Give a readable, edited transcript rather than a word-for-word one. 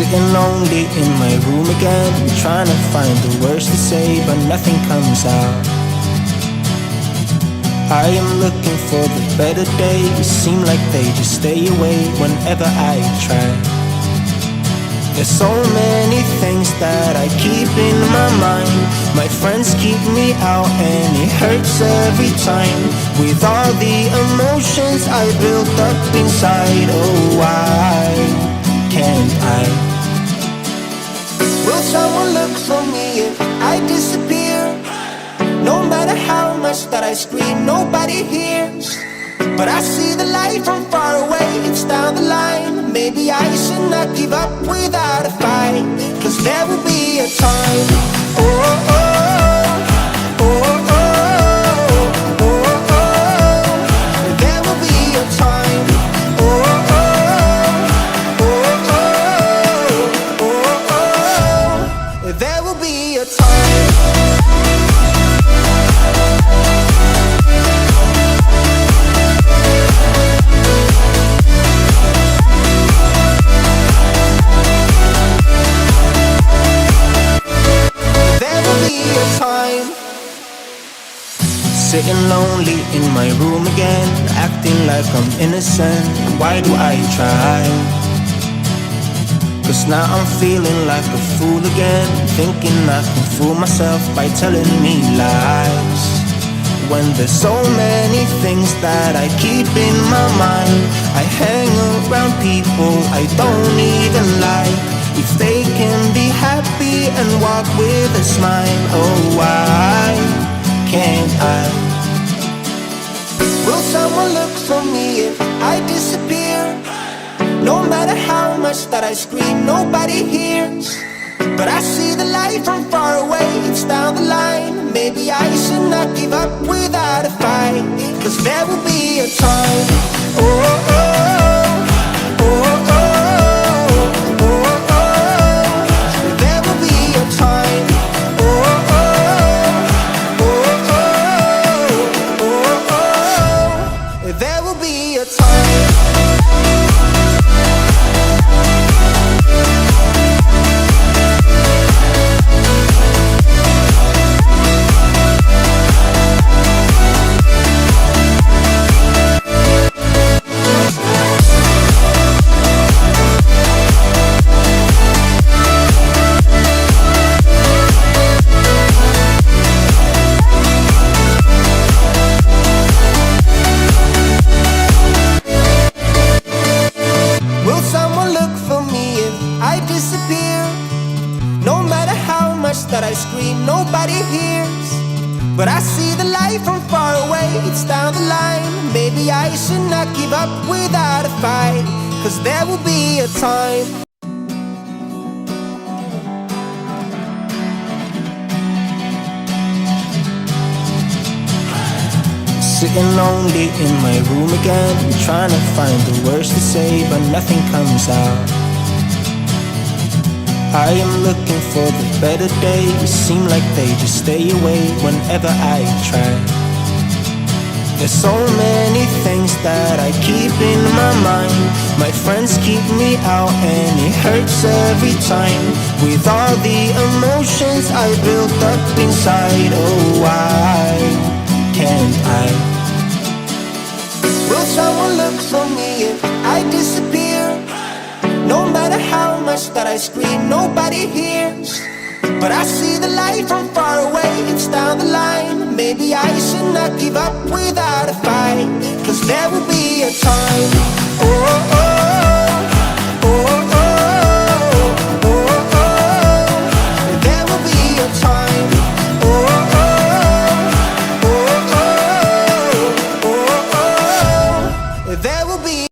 Sitting lonely in my room again, trying to find the words to say, but nothing comes out. I am looking for the better days, seem like they just stay away whenever I try. There's so many things that I keep in my mind. My friends keep me out and it hurts every time. With all the emotions I built up inside, oh why can't I? Will someone look for me if I disappear? No matter how much that I scream, nobody hears. But I see the light from far away, it's down the line. Maybe I should not give up without a fight, 'cause there will be a time. Oh, oh, oh, oh, oh, oh, oh. There will be a time. Oh, oh, oh, oh, oh, oh, oh. There will be a time. Sitting lonely in my room again, acting like I'm innocent. Why do I try? 'Cause now I'm feeling like a fool again, thinking I can fool myself by telling me lies. When there's so many things that I keep in my mind, I hang around people I don't even like. If they can be happy and walk with a smile, oh why can't I? Will someone look for me if I disappear? No matter how much that I scream, nobody hears. But I see the light from far away, it's down the line. Maybe I should not give up without a fight, 'cause there will be a time. Oh, oh, oh, oh, oh, oh, oh. There will be a time. Oh, oh, oh, oh, oh, oh. There will be a time. That I scream, nobody hears. But I see the light from far away, it's down the line. Maybe I should not give up without a fight, 'cause there will be a time. Sitting lonely in my room again, trying to find the words to say, but nothing comes out. I am looking for the better days, seem like they just stay away whenever I try. There's so many things that I keep in my mind. My friends keep me out and it hurts every time. With all the emotions I built up inside, oh why can't I? Will someone look for me if I disappear? No matter how much that I scream, nobody hears. But I see the light from far away, it's down the line. Maybe I should not give up without a fight, 'cause there will be a time.